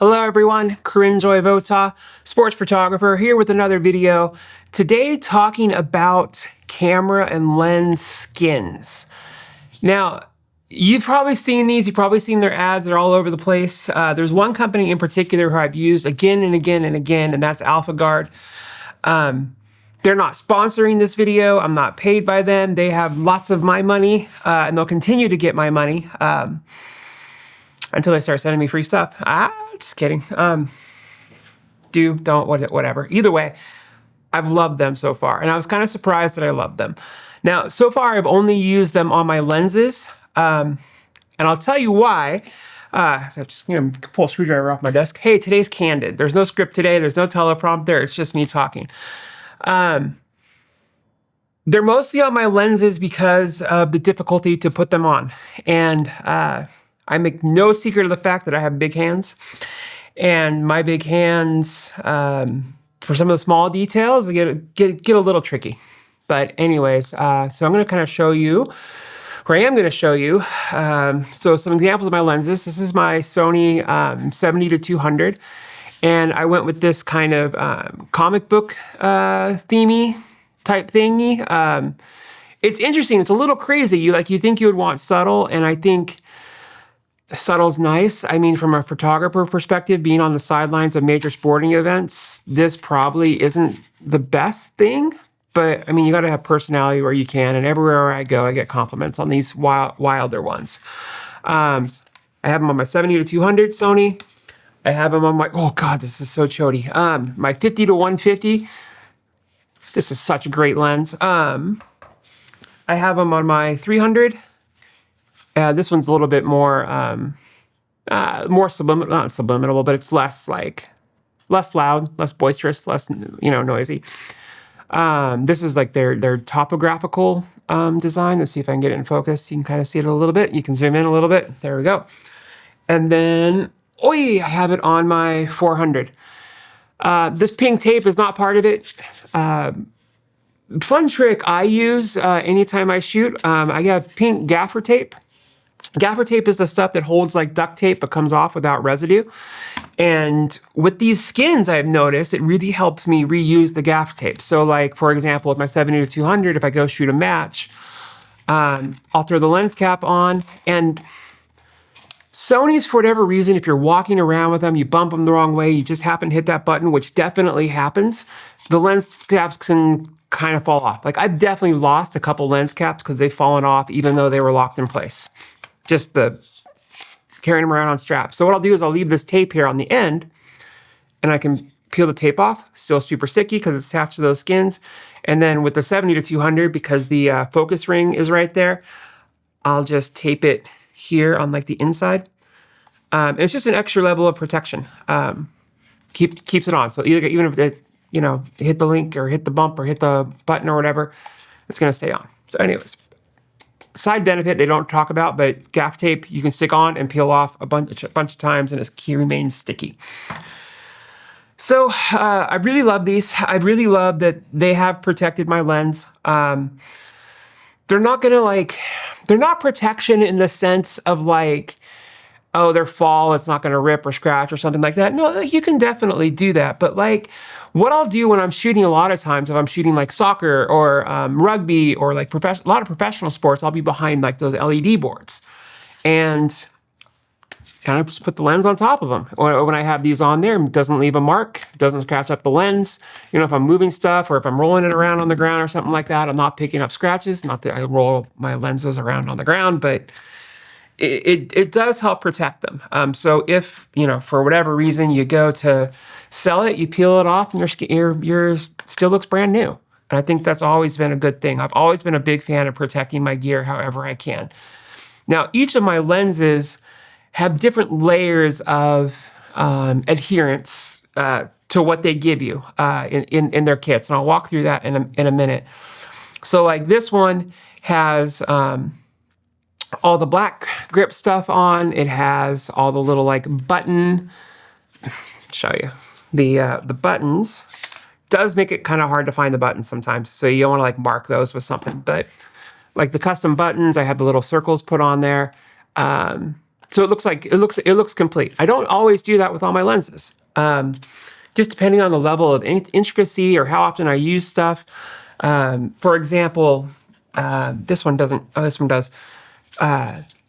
Hello everyone, Corinne Joy Vota, sports photographer, here with another video. Today talking about camera and lens skins. Now, you've probably seen these, you've probably seen their ads, they're all over the place. There's one company in particular who I've used again and again and again, and that's AlphaGuard. They're not sponsoring this video, I'm not paid by them, they have lots of my money, and they'll continue to get my money until they start sending me free stuff. Just kidding. Do, don't, whatever. Either way, I've loved them so far, and I was kind of surprised that I loved them. Now, so far, I've only used them on my lenses, and I'll tell you why. I just pull a screwdriver off my desk. Hey, today's candid. There's no script today. There's no teleprompter. It's just me talking. They're mostly on my lenses because of the difficulty to put them on, and I make no secret of the fact that I have big hands, and my big hands, for some of the small details, get a little tricky. But anyways, so I'm going to kind of show you, or I am going to show you, so some examples of my lenses. This is my Sony 70-200, and I went with this kind of comic book themey type thingy. It's interesting. It's a little crazy. You think you would want subtle, and I think subtle's nice. I mean, from a photographer perspective, being on the sidelines of major sporting events, this probably isn't the best thing. But I mean, you got to have personality where you can, and everywhere I go, I get compliments on these wilder ones. I have them on my 70-200 Sony. I have them on my, oh God, this is so chody. My 50-150. This is such a great lens. I have them on my 300. This one's a little bit more, more subliminal, not subliminal, but it's less loud, less boisterous, less, noisy. This is like their topographical design. Let's see if I can get it in focus. You can kind of see it a little bit. You can zoom in a little bit. There we go. And then, I have it on my 400. This pink tape is not part of it. Fun trick I use anytime I shoot, I got pink gaffer tape. Gaffer tape is the stuff that holds like duct tape but comes off without residue. And with these skins, I've noticed it really helps me reuse the gaffer tape. So like, for example, with my 70-200, if I go shoot a match, I'll throw the lens cap on, and Sony's, for whatever reason, if you're walking around with them, you bump them the wrong way, you just happen to hit that button, which definitely happens, the lens caps can kind of fall off. Like, I've definitely lost a couple lens caps because they've fallen off even though they were locked in place. Just carrying them around on straps. So what I'll do is I'll leave this tape here on the end, and I can peel the tape off. Still super sticky because it's attached to those skins. And then with the 70-200, because the focus ring is right there, I'll just tape it here on like the inside. And it's just an extra level of protection. Keeps it on. So even if it, hit the link or hit the bump or hit the button or whatever, it's going to stay on. So anyways, side benefit they don't talk about, but gaff tape you can stick on and peel off a bunch of times, and it remains sticky. So I really love these. I really love that they have protected my lens. They're not protection in the sense of like, oh, they're fall, it's not going to rip or scratch or something like that. No, you can definitely do that. But like, what I'll do when I'm shooting a lot of times, if I'm shooting like soccer or rugby or like a lot of professional sports, I'll be behind like those LED boards and kind of just put the lens on top of them. Or when I have these on there, it doesn't leave a mark, doesn't scratch up the lens. If I'm moving stuff or if I'm rolling it around on the ground or something like that, I'm not picking up scratches. Not that I roll my lenses around on the ground, but it does help protect them. So if, for whatever reason you go to sell it, you peel it off and your still looks brand new. And I think that's always been a good thing. I've always been a big fan of protecting my gear however I can. Now, each of my lenses have different layers of adherence to what they give you in their kits. And I'll walk through that in a minute. So like this one has all the black grip stuff on. It has all the little like button, show you, the buttons. Does make it kind of hard to find the buttons sometimes. So you don't want to like mark those with something, but like the custom buttons, I have the little circles put on there. So it looks complete. I don't always do that with all my lenses. Just depending on the level of intricacy or how often I use stuff. For example, this one doesn't, oh, this one does.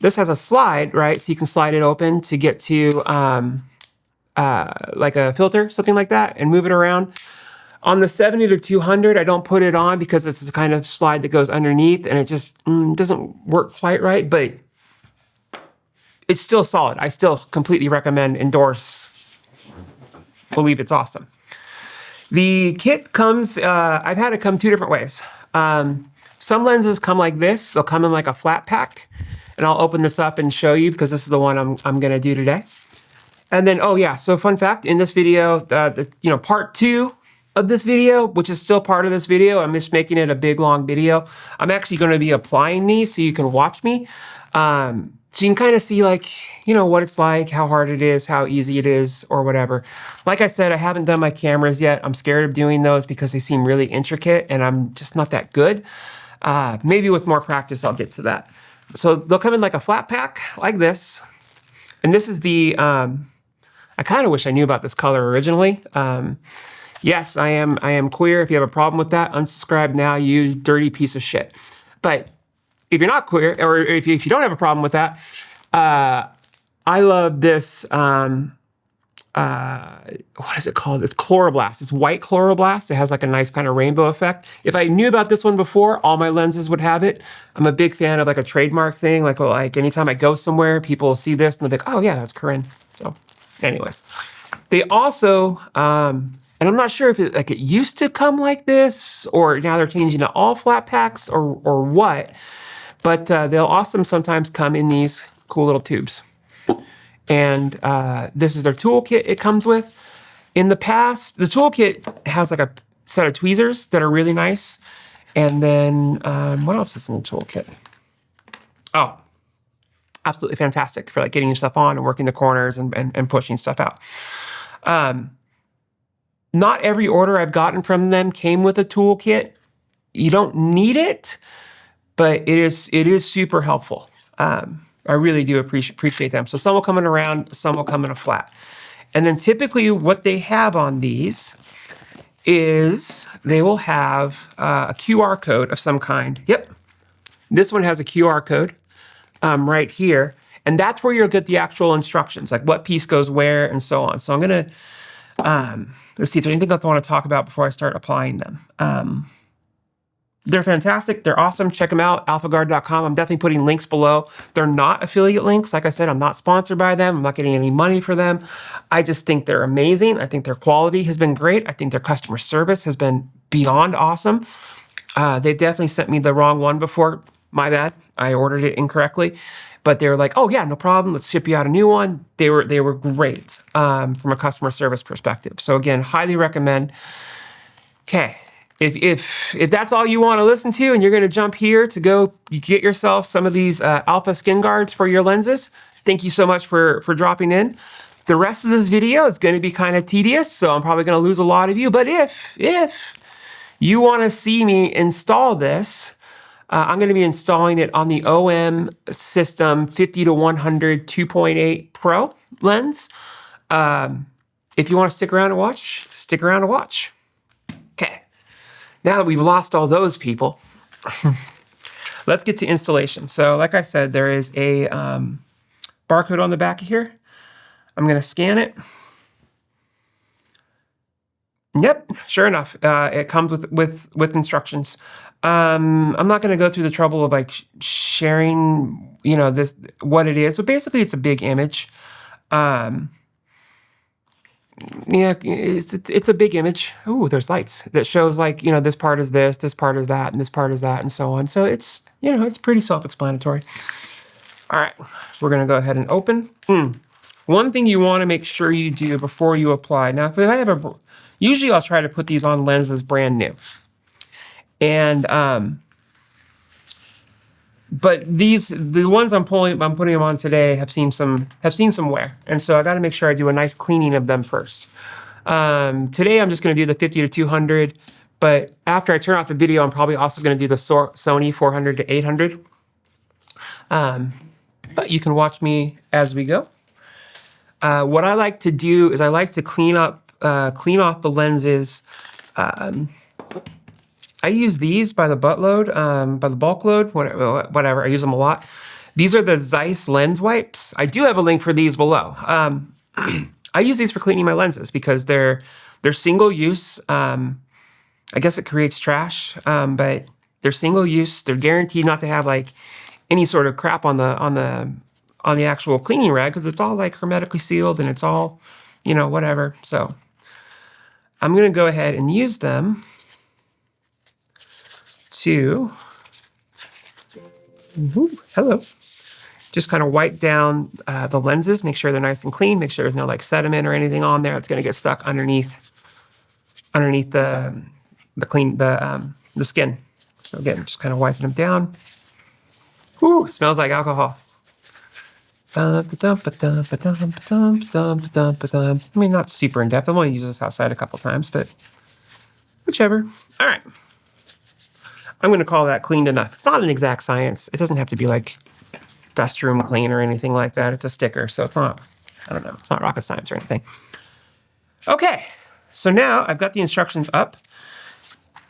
This has a slide, right? So you can slide it open to get to like a filter, something like that, and move it around. On the 70 to 200, I don't put it on because it's the kind of slide that goes underneath and it just doesn't work quite right, but it's still solid. I still completely recommend, endorse, believe it's awesome. The kit comes, I've had it come two different ways. Some lenses come like this. They'll come in like a flat pack, and I'll open this up and show you because this is the one I'm gonna do today. And then, oh yeah, so fun fact, in this video, part 2 of this video, which is still part of this video, I'm just making it a big long video. I'm actually gonna be applying these so you can watch me. So you can kind of see like, what it's like, how hard it is, how easy it is, or whatever. Like I said, I haven't done my cameras yet. I'm scared of doing those because they seem really intricate and I'm just not that good. Maybe with more practice, I'll get to that. So they'll come in like a flat pack like this. And this is the, I kind of wish I knew about this color originally. Yes, I am queer. If you have a problem with that, unsubscribe now, you dirty piece of shit. But if you're not queer, or if you don't have a problem with that, I love this, what is it called? It's Chloroblast. It's White Chloroblast. It has like a nice kind of rainbow effect. If I knew about this one before, all my lenses would have it. I'm a big fan of like a trademark thing. Like anytime I go somewhere, people will see this and they'll be like, oh yeah, that's Corinne. So anyways, they also, and I'm not sure if it used to come like this or now they're changing to all flat packs or what, but they'll also sometimes come in these cool little tubes. And this is their toolkit it comes with. In the past, the toolkit has like a set of tweezers that are really nice. And then what else is in the toolkit? Oh, absolutely fantastic for like getting your stuff on and working the corners and pushing stuff out. Not every order I've gotten from them came with a toolkit. You don't need it, but it is super helpful. I really do appreciate them. So some will come in a round, some will come in a flat. And then typically what they have on these is they will have a QR code of some kind. Yep. This one has a QR code right here. And that's where you'll get the actual instructions, like what piece goes where and so on. So I'm going to, let's see if there's anything else I want to talk about before I start applying them. They're fantastic. They're awesome. Check them out, AlphaGuard.com. I'm definitely putting links below. They're not affiliate links. Like I said, I'm not sponsored by them. I'm not getting any money for them. I just think they're amazing. I think their quality has been great. I think their customer service has been beyond awesome. They definitely sent me the wrong one before. My bad. I ordered it incorrectly. But they were like, oh yeah, no problem. Let's ship you out a new one. They were great from a customer service perspective. So again, highly recommend. Okay. If that's all you want to listen to and you're going to jump here to go get yourself some of these Alpha skin guards for your lenses, thank you so much for dropping in. The rest of this video is going to be kind of tedious, so I'm probably going to lose a lot of you. But if you want to see me install this, I'm going to be installing it on the OM System 50 to 100 2.8 Pro lens. If you want to stick around and watch, stick around and watch. Okay. Now that we've lost all those people, let's get to installation. So like I said, there is a barcode on the back of here. I'm going to scan it. Yep, sure enough, it comes with instructions. I'm not going to go through the trouble of like sharing, this what it is, but basically it's a big image. Yeah, it's a big image. Ooh, there's lights that shows like, this part is this part is that, and this part is that, and so on. So it's, it's pretty self-explanatory. All right, so we're going to go ahead and open. One thing you want to make sure you do before you apply. Now, if I have usually I'll try to put these on lenses brand new. And, but the ones I'm putting them on today have seen some wear. And so I got to make sure I do a nice cleaning of them first. Today I'm just going to do the 50 to 200, but after I turn off the video, I'm probably also going to do the Sony 400 to 800. but you can watch me as we go. What I like to do is I like to clean off the lenses. I use these by the buttload, by the bulk load, whatever. I use them a lot. These are the Zeiss lens wipes. I do have a link for these below. I use these for cleaning my lenses because they're single use. I guess it creates trash, but they're single use. They're guaranteed not to have like any sort of crap on the actual cleaning rag because it's all like hermetically sealed and it's all, you know, whatever. So I'm gonna go ahead and use them to, hello, just kind of wipe down the lenses, make sure they're nice and clean, make sure there's no like sediment or anything on there. It's gonna get stuck underneath the skin. So again, just kind of wiping them down. Ooh, smells like alcohol. I mean, not super in depth. I've only used this outside a couple times, but whichever. All right. I'm going to call that cleaned enough. It's not an exact science. It doesn't have to be like dust room clean or anything like that. It's a sticker, so it's not, I don't know, it's not rocket science or anything. Okay, so now I've got the instructions up.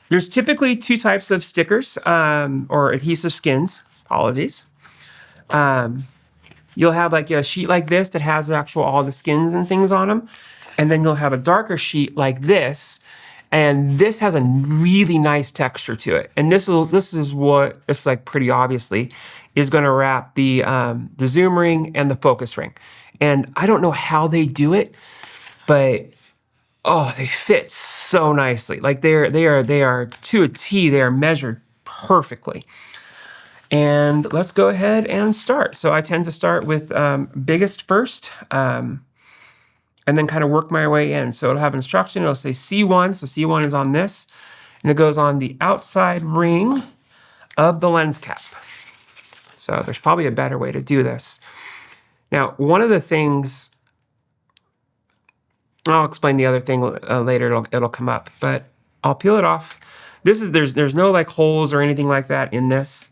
There's typically two types of stickers or adhesive skins. Apologies. You'll have like a sheet like this that has all the skins and things on them. And then you'll have a darker sheet like this. And this has a really nice texture to it. And this is what, it's like pretty obviously, is gonna wrap the zoom ring and the focus ring. And I don't know how they do it, but oh, they fit so nicely. Like they are to a T, they are measured perfectly. And let's go ahead and start. So I tend to start with biggest first, and then kind of work my way in. So it'll have instruction, it'll say C1, so C1 is on this, and it goes on the outside ring of the lens cap. So there's probably a better way to do this. Now, one of the things, I'll explain the other thing later, it'll come up, but I'll peel it off. There's no like holes or anything like that in this.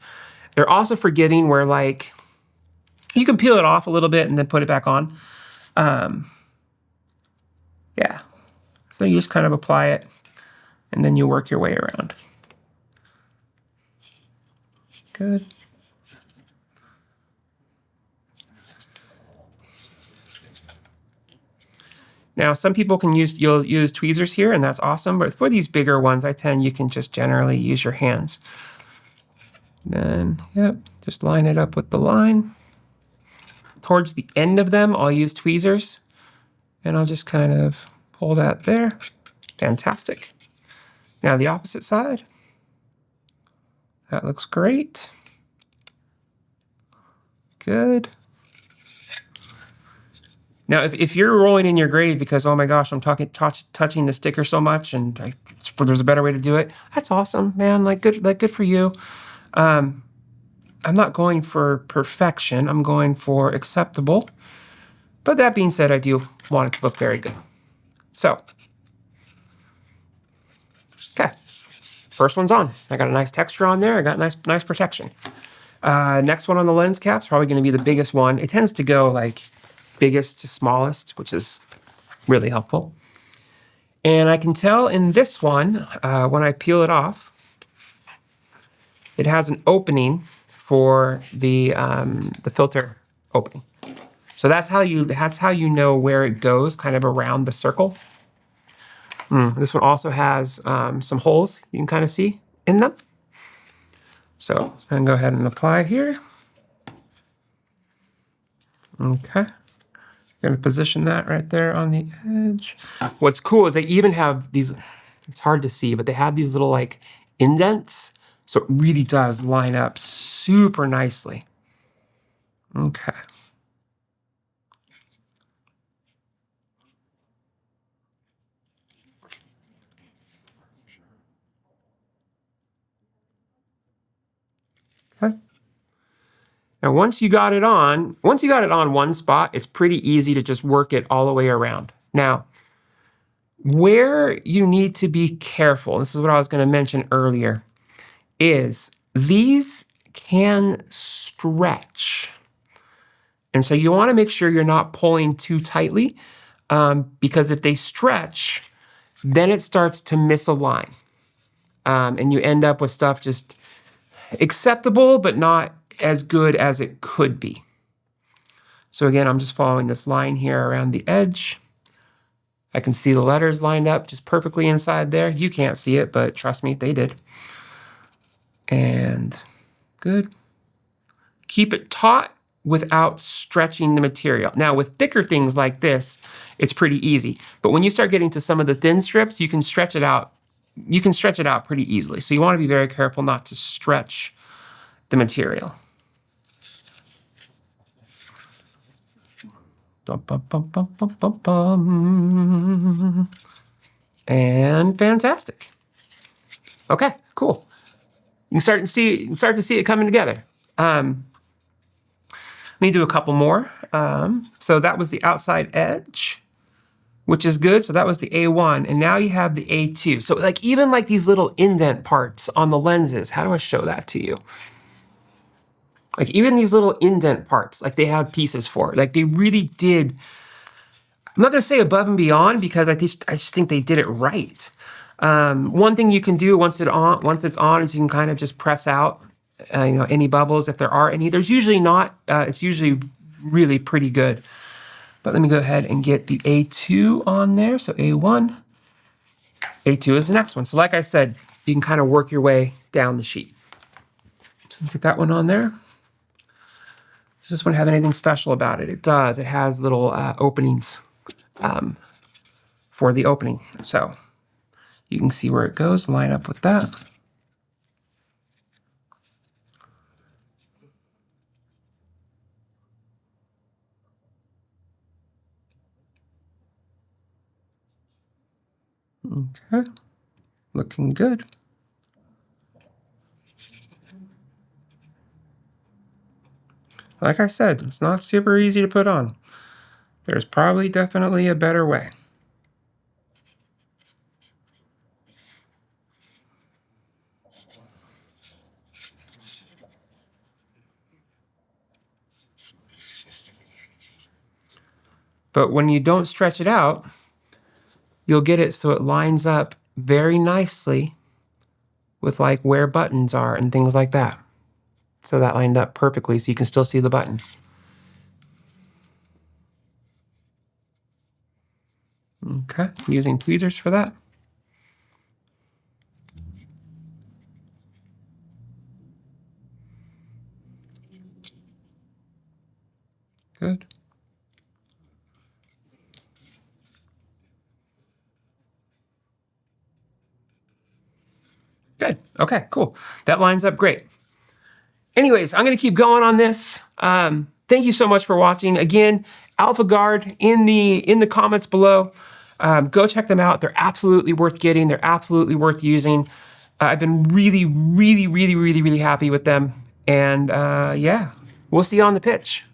They're also forgiving where like, you can peel it off a little bit and then put it back on. Yeah, so you just kind of apply it and then you work your way around. Good. Now, some people you'll use tweezers here and that's awesome, but for these bigger ones, you can just generally use your hands. Then, yep, just line it up with the line. Towards the end of them, I'll use tweezers, and I'll just kind of pull that there. Fantastic. Now the opposite side. That looks great. Good. Now, if you're rolling in your grave because, oh my gosh, I'm touching the sticker so much and there's a better way to do it, that's awesome, man. Like good for you. I'm not going for perfection. I'm going for acceptable. But that being said, I do want it to look very good. So, okay, first one's on. I got a nice texture on there. I got nice protection. Next one on the lens cap's probably going to be the biggest one. It tends to go like biggest to smallest, which is really helpful. And I can tell in this one, when I peel it off, it has an opening for the filter opening. So that's how you know where it goes, kind of around the circle. This one also has some holes you can kind of see in them. So I'm gonna go ahead and apply here. Okay. Gonna position that right there on the edge. What's cool is they even have these, it's hard to see, but they have these little like indents. So it really does line up super nicely. Okay. Okay. Now, once you got it on one spot, it's pretty easy to just work it all the way around. Now, where you need to be careful, this is what I was going to mention earlier, is these can stretch. And so you want to make sure you're not pulling too tightly, because if they stretch, then it starts to misalign. And you end up with stuff just acceptable, but not as good as it could be. So again, I'm just following this line here around the edge. I can see the letters lined up just perfectly inside there. You can't see it, but trust me, they did. And good. Keep it taut without stretching the material. Now, with thicker things like this, it's pretty easy. But when you start getting to some of the thin strips, you can stretch it out. You can stretch it out pretty easily. So you want to be very careful not to stretch the material. And fantastic. Okay, cool. You can start to see it coming together. Let me do a couple more. So that was the outside edge, which is good. So that was the A1, and now you have the A2. So like even like these little indent parts on the lenses, how do I show that to you? Like even these little indent parts, like they have pieces for it. Like they really did. I'm not gonna say above and beyond because I just think they did it right. One thing you can do once it's on is you can kind of just press out you know, any bubbles if there are any. There's usually not. It's usually really pretty good. But let me go ahead and get the A2 on there. So A1, A2 is the next one. So like I said, you can kind of work your way down the sheet. So get that one on there. Does this one have anything special about it? It does. It has little openings for the opening. So you can see where it goes, line up with that. Okay, looking good. Like I said, it's not super easy to put on. There's probably definitely a better way. But when you don't stretch it out, you'll get it so it lines up very nicely with like where buttons are and things like that. So that lined up perfectly so you can still see the button. Okay, using tweezers for that. Good. Good. Okay, cool. That lines up great. Anyways, I'm going to keep going on this. Thank you so much for watching. Again, AlphaGuard in the comments below. Go check them out. They're absolutely worth getting. They're absolutely worth using. I've been really happy with them. And yeah, we'll see you on the pitch.